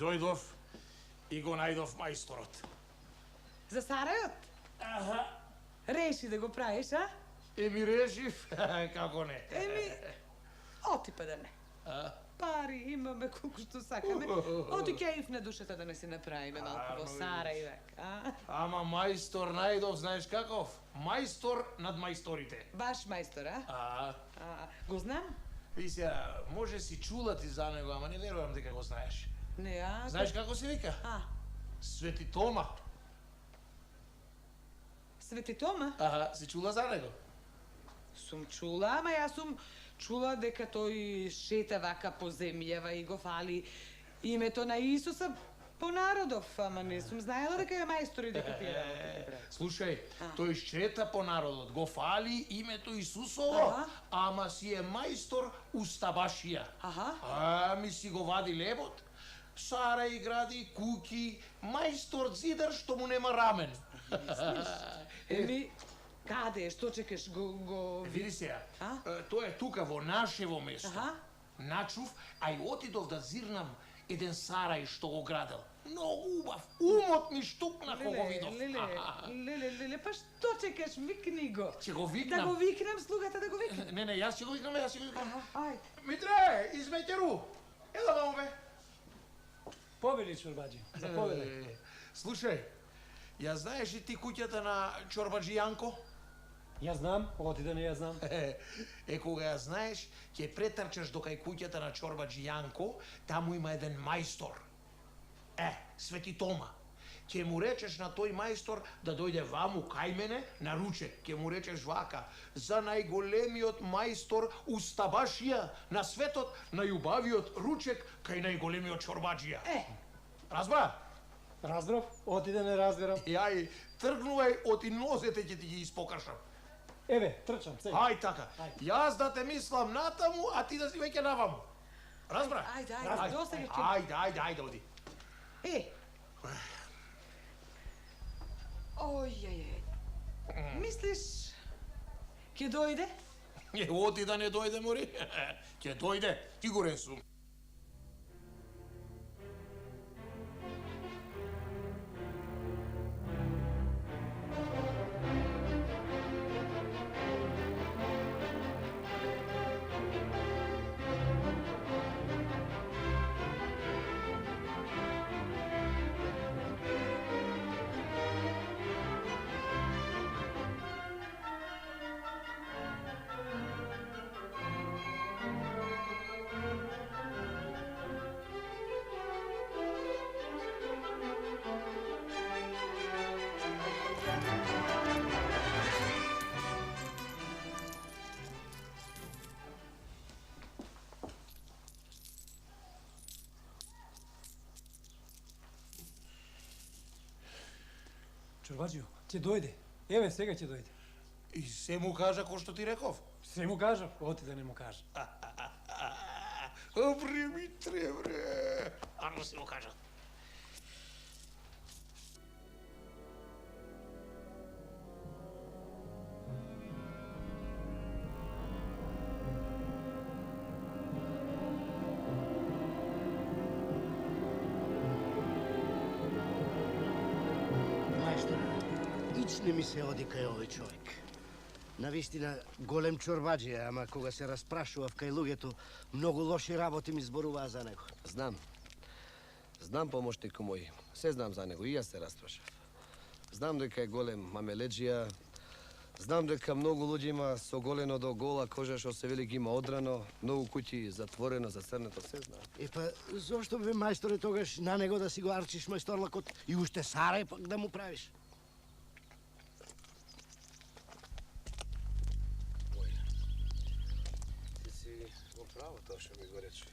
Дојдов и го најдов мајсторот. За Сарајот? Аха. Реши да го правиш, а? Еми решив, како не. Оти па да не. Пари имаме колку што сакаме. Оти кејф на душата да не се направиме малку во Сарајвек, а? Ама мајстор најдов, знаеш каков? Мајстор над мајсторите. Баш мајстор, а? Го знам? Ви сега, може си чула ти за него, ама не верувам дека го знаеш. Не, а? Знаеш како се вика? Свети Тома. Свети Тома? Си чула за него? Сум чула, ама јас сум чула дека тој шета вака по земјава и го фали името на Исуса по народов, ама не сум знаела дека е мајстор и дека тие работи ги прави. Слушај, тој шета по народот, го фали името Исусово, ама си е мајстор устабашија. Ми си го вади лебот, сара и гради куки, мајстор зидар што му нема рамен. Еми, каде е, што чекаш, го... Види сега, тој е тука во нашево место. Начув, а и отидов да зирнам еден сарај што го градел. Многу убав, умот ми штукна кога го видов. Леле, па што чекаш, викни го. Ќе го викнам. Да го викнам, слугата да го викнам. Не, јас ќе го викнам, Ајде. Митре, измеќеру, ела мамо бе. Повели, Чорбаджи, заповедај. Слушај, ја знаеш и ти куќата на Чорбаджи Јанко? Ја знам, оти да не ја знам. Кога ја знаеш, ќе претрчаш до кај куќата на Чорбаджи Јанко, таму има еден мајстор. Свети Тома. Ќе му речеш на тој мајстор да дојде ваму кај мене на ручек. Ќе му речеш вака, за најголемиот мајстор устабашија на светот, најубавиот ручек кај најголемиот Чорбаджија. Разбра? Разбрав, оти да не разберам. Јај, тргнувај, оти нозете ќе ти ги испокршам. Еве, трчам, сега. Ај така. Јас да те мислам натаму, а ти да си веќе наваму. Разбра? Ајде, досега ќе... Ајде, оди. Оје. Мислиш, ќе дојде? Оти да не дојде, мори. Ќе дојде, сигурен сум. Чорбаджио, ќе дојде. Еве, сега ќе дојде. И се му кажа кој што ти реков? Се му кажав, оти да не му кажа. Бре, Митре, бре. Ано се му кажа. Не ми се оди кај овој човек. Навистина голем чорбаджија, ама кога се распрашував кај луѓето, многу лоши работи ми зборуваа за него. Знам. Знам, помошнику мој. Се знам за него и јас се распрашав. Знам дека е голем мамеледжија. Знам дека многу луѓе има со голено до гола кожа што се вели ги има одрано, многу куќи затворено, зацрнато, се знам. Па зошто бе мајсторе тогаш на него да си го арчиш мајсторлакот и уште сарај пак да му правиш? Право тоа што ми го рече.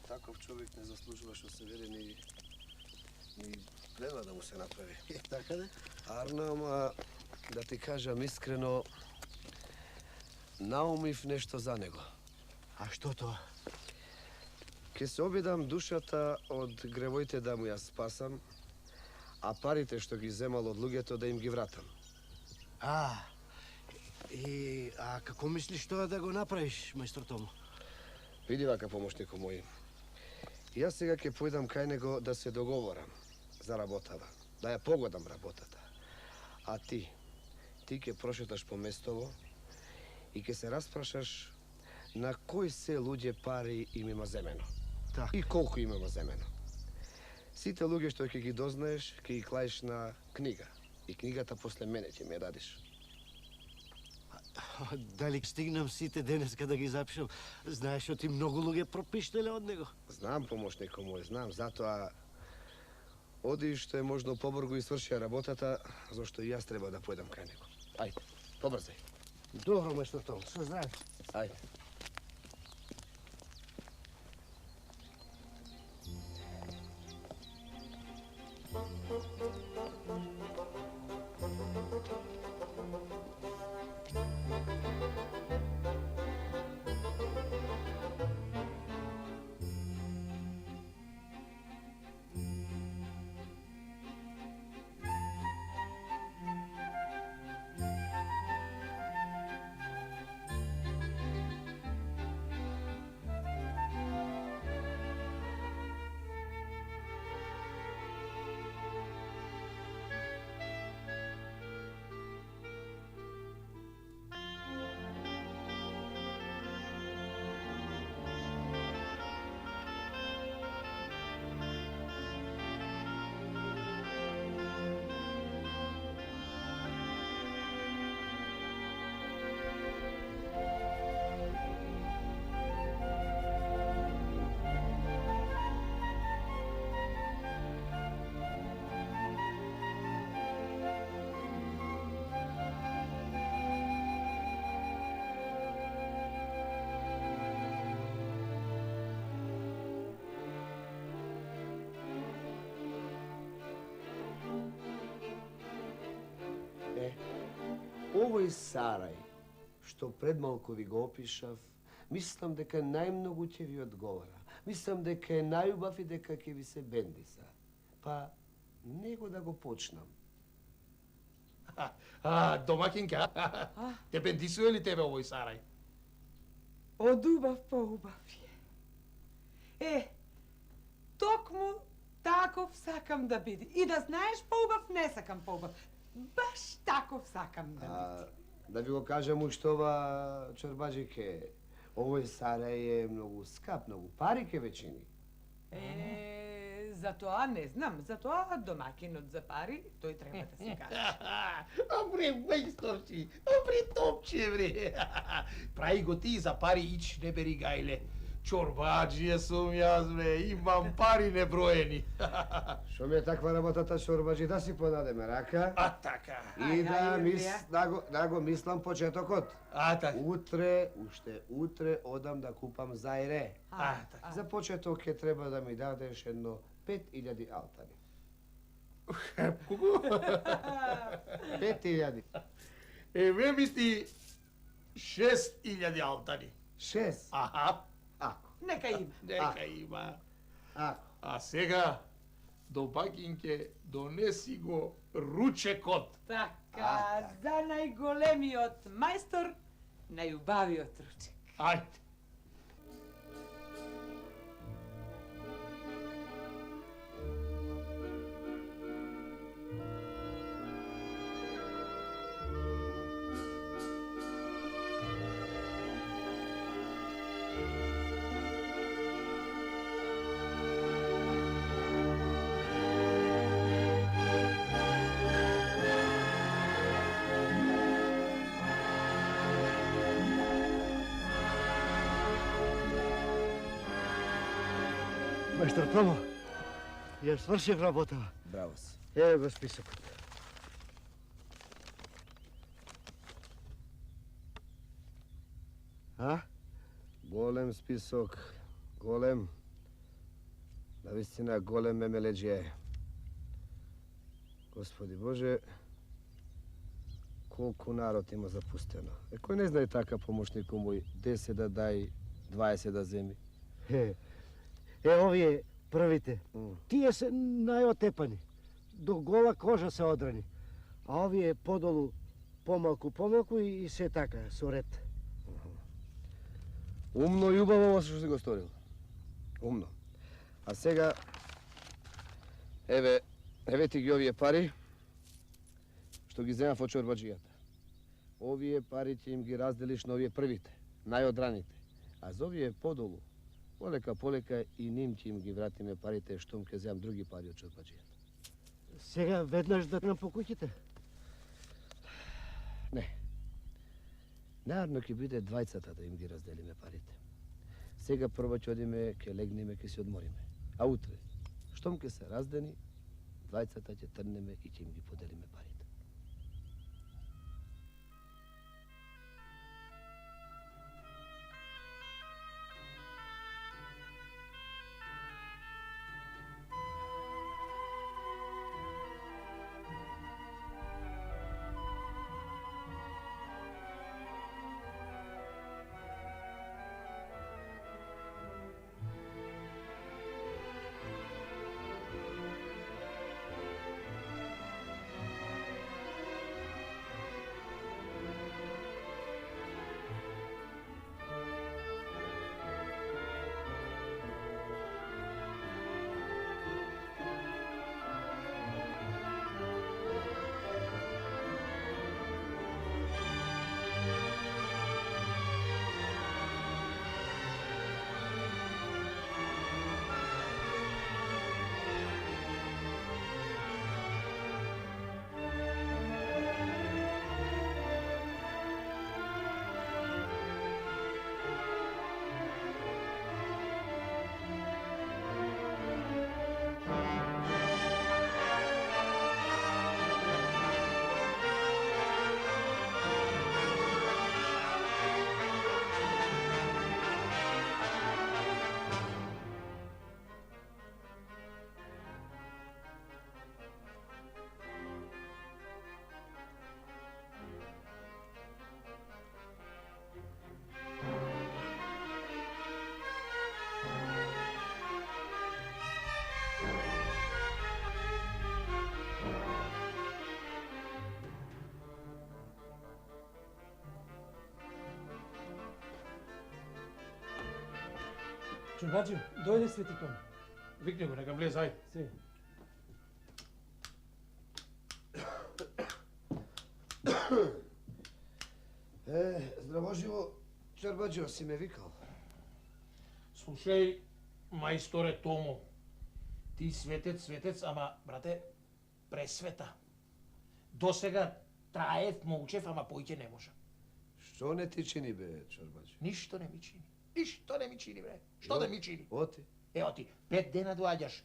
Таков човек не заслужува што се вели ни треба да му се направи. Така да? Арно, ама да ти кажам искрено, наумив нешто за него. А што тоа? Ке се обидам душата од гревоите да му ја спасам, а парите што ги земал од луѓето да им ги вратам. А како мислиш тоа да го направиш, мајстор Томо? Види вака, помошнику мој. Јас сега ќе појдам кај него да се договорам за работава, да ја погодам работата. А ти ќе прошеташ по местово и ќе се распрашаш на кои се луѓе пари им има земено. Така. И колку им има земено. Сите луѓе што ќе ги дознаеш, ќе ги клаиш на книга. И книгата после мене ќе ми ја дадиш. Дали стигнам сите денеска да ги запишам? Знаеш, ти многу луѓе пропиштеле од него. Знам, помошнико мој, знам, затоа оди што е можно побрзо и сврши работата, зашто и јас треба да појдам кај него. Ајде, побрзај. Добро, мајстор Том, што знаеш? Ајде. Овој сарај, што пред малку ви го опишав, мислам дека најмногу ќе ви одговара. Мислам дека е најубав и дека ќе ви се бендиса. Па, него да го почнам. Домакинка, те бендисува ли тебе овој сарај? Од убав по убав е. Токму таков сакам да биде. И да знаеш, по убав не сакам по убав. Баш таков сакам да биде. Да ви го кажам уштова, чорбаџике, овој сарај е многу скап, многу пари ке вечини. Затоа не знам, затоа домакинот за пари, тој треба да се каже. Бре, мајсторчи, бре, топче, бре. Прави го ти за пари, ич не бери гајле. Чорбаџија сум јас, бре, имам пари неброени. Шо ми е таква работата, чорбаџи, да си подадеме рака? Така. И да го мислам почетокот. Така. Утре, уште утре, одам да купам зајре. Така. За почеток ќе треба да ми дадеш едно 5000 алтари. Колку? 5000. Ме мисли 6000 алтари. 6. Аха. Ако. Нека има. Нека има. Ако. А сега, домакинке, донеси го ручекот. Така, за најголемиот мајстор, најубавиот ручек. Ајде. Мајстор Томо, ја свршив работава. Браво си. Еве го списокот. А? Голем список, голем. Навистина голем мемелеџија е. Господи Боже, колку народ има запустено. Кој не знае така, помошнику мој, 10 да дај, 20 да земи. Овие првите. Тие се најотепани. До гола кожа се одрани. А овие подолу помалку и се така, со ред. Умно и убаво ова што си го сторил. Умно. А сега, еве ти ги овие пари, што ги земав од чорбаджијата. Овие пари ќе им ги разделиш на овие првите, најодраните. А за овие подолу, полека и ним ќе им ги вратиме парите, штом ќе земам други пари од чорбаджијата. Сега веднаш да нам по куќите? Не. Наредно ќе биде двајцата да им ги разделиме парите. Сега прво ќе одиме, ќе легнеме, ќе се одмориме. А утре, штом ќе се раздени, двајцата ќе трнеме и ќе им ги поделиме парите. Чорбаджио, дојде Свети Тома. Викни го, нека влезе, ајде. Се. Здраво живо, Чорбаджио, си ме викал. Слушај, мајсторе Томо, ти светец, ама, брате, пресвета. До сега траев, молчев, ама поиќе не може. Што не ти чини, бе, Чорбаджио? Ништо не ми чини. Ништо не ми чини, бре. Што да ми чини? Оти. Ео ти, 5 дена доаѓаш.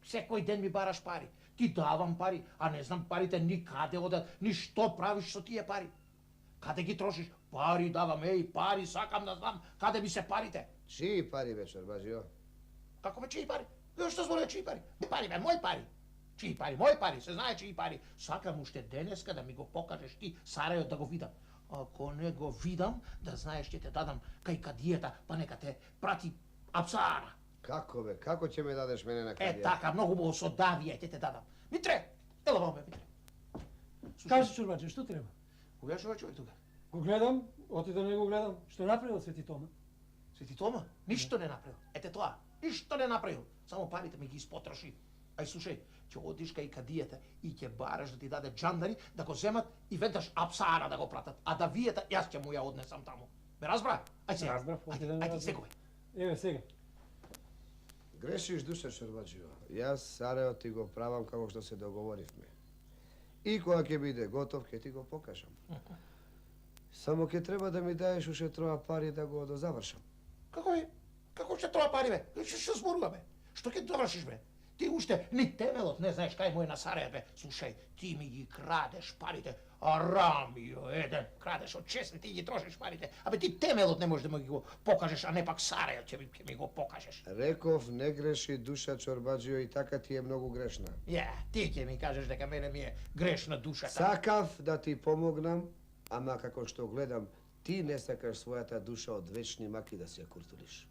Секој ден ми бараш пари. Ти давам пари, а не знам парите никаде одат, ни што правиш со тие пари. Каде ги трошиш? Пари давам, пари, сакам да знам каде ми се парите. Чии пари, бе, Чорбаджио? Како бе, чии пари? Што зборува чии пари? Пари, бе, мои пари. Чии пари, мои пари, се знае чии пари. Сакам уште денеска да ми го покажеш ти Сарајот да го видам. Ако не го видам, да знаеш ќе те дадам кај кадијата, па нека те прати апсара. Како, бе, како ќе ме дадеш мене на кадијата? Така, многу убаво со давија ќе те дадам. Митре, ела вамо, Митре. Кажи, Чорбаджио, што треба? Кога што човек тука? Го гледам, оти да не го гледам. Што направил Свети Тома? Свети Тома? Ништо не направил. Ете тоа, ништо не направил. Само парите ми ги испотроши. Ај слушај, ќе одиш кај кадијата и ќе бараш да ти даде джандари да го земат и веднаш апсара да го пратат. А да вијата јас ќе му ја однесам таму. Ме разбра? Ај сега. Разбрав, оти да не Ајде, разбрав. секој. Еве сега. Грешиш душа, Чорбаджио. Јас Сарајот ти го правам како што се договоривме. И кога ќе биде готов, ќе ти го покажам. Само ќе треба да ми даеш уште троа пари да го дозавршам. Како е? Како ќе троа пари, бе? Што зборува, бе? Што ќе довршиш, бе? Ти уште ни темелот не знаеш кај му е на Сарајев, бе. Слушај, ти ми ги крадеш парите. Арамио, еден, крадеш од честни, ти ги трошиш парите. Абе ти темелот не можеш да ми ги го покажеш, а не пак Сарајев ќе ми го покажеш. Реков, не греши душа, Чорбаджио, и така ти е многу грешна. Ја, ти ќе ми кажеш дека мене ми е грешна душата. Сакав да ти помогнам, ама како што гледам, ти не сакаш својата душа од вечни маки да се ја куртулиш.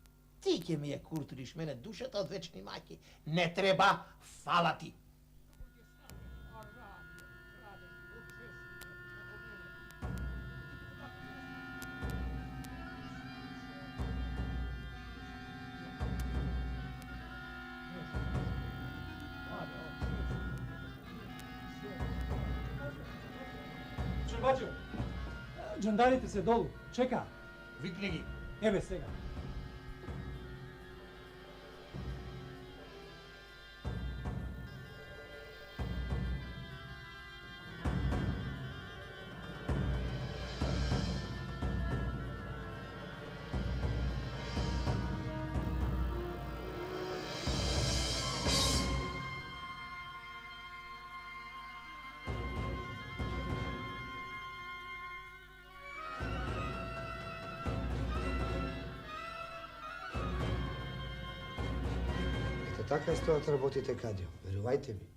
Ти ќе ми ја куртулиш мене душата од вечни маки. Не треба, фала ти. Чорбаджио, джандарите се долу, чека. Викни ги. Еве сега. Така стојат работите, Кадио. Верувајте ми.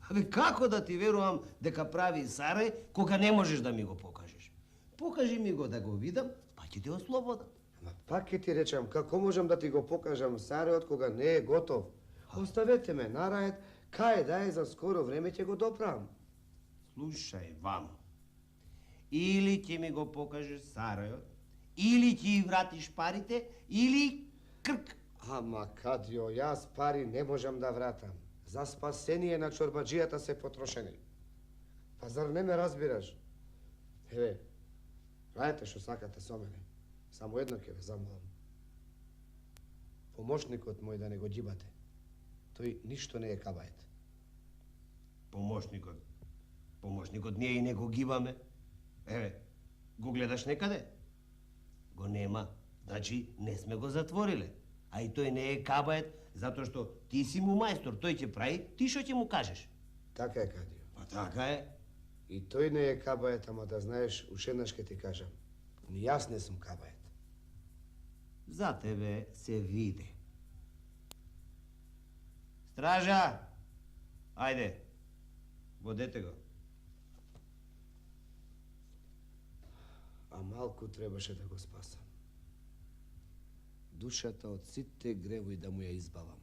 Абе, како да ти верувам дека прави Сарај, кога не можеш да ми го покажеш? Покажи ми го да го видам, па ќе те ослободам. Ама пак ќе ти речам, како можам да ти го покажам Сарајот кога не е готов? Оставете ме нараед, кај да е за скоро време ќе го доправам. Слушај, вамо. Или ќе ми го покажеш Сарајот, или ќе вратиш парите, или крк. Ама, Кадио, јас пари не можам да вратам. За спасение на чорбаджијата се потрошени. Па зар не ме разбираш? Еве, рајте што сакате со мене. Само едно ќе ве замолам. Помошникот мој да не го џибате. Тој ништо не е кабајет. Помошникот. Помошникот ние и не го гибаме. Еве, го гледаш некаде? Го нема. Значи, не сме го затвориле. А и тој не е кабајет, затоа што ти си му мајстор, тој ќе прави, ти што ќе му кажеш. Така е, Кадио. Па така е. И тој не е кабајет, ама да знаеш, ушеднаш ке ти кажам. Ни јас не сум кабајет. За тебе се види. Стража! Ајде, водете го. А малку требаше да го спасам. Душата од сите гревои да му ја избавам.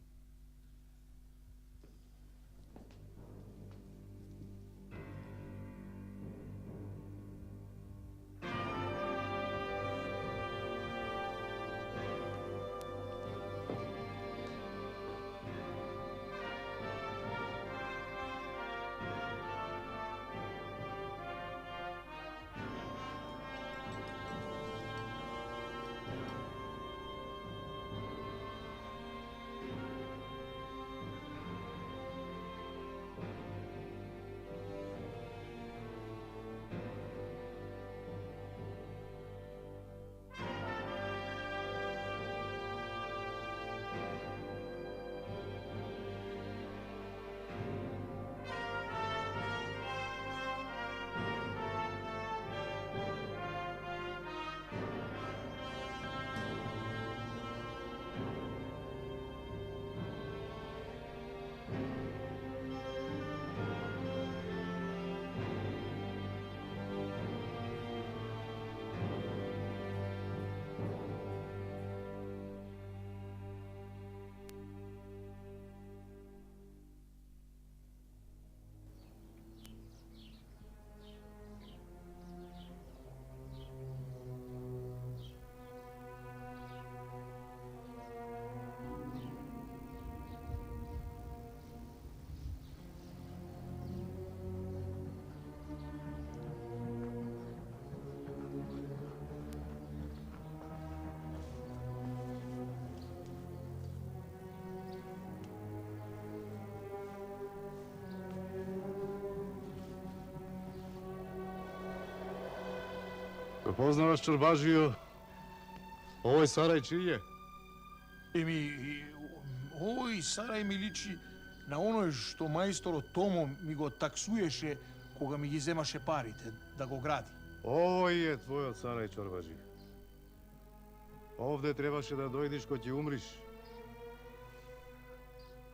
Го познаваш Чорбаджио? Овој Сарај чиј е? Овој Сарај ми личи на оној што мајсторот Томо ми го таксуеше кога ми ги земаше парите да го гради. Овој е твојот Сарај, Чорбаджи. Овде требаше да дојдеш кога ќе умриш.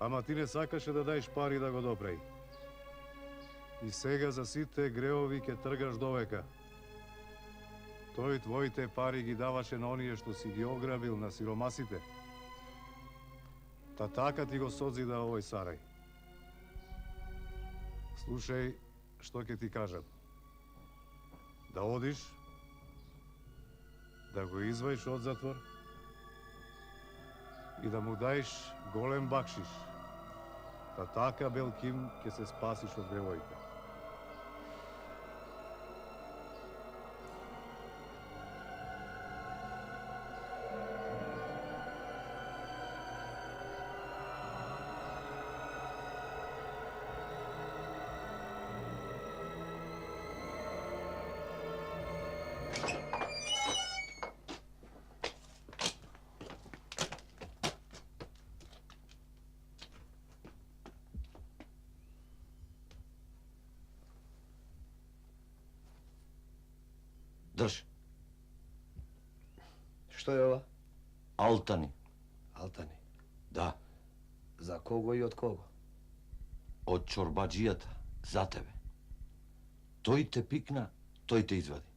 Ама ти не сакаше да даеш пари да го допреи. И сега за сите греови ќе тргаш довека. Тој твоите пари ги даваше на оние што си ги ограбил, на сиромасите. Та така ти го созида овој Сарај. Слушај што ќе ти кажам. Да одиш, да го изваиш од затвор и да му даеш голем бакшиш. Та така, Белким, ќе се спасиш од гревоите. Држ. Што е ова? Алтани. Алтани. Да. За кого и од кого? Од чорбаджијата. За тебе. Тој те пикна, тој те извади.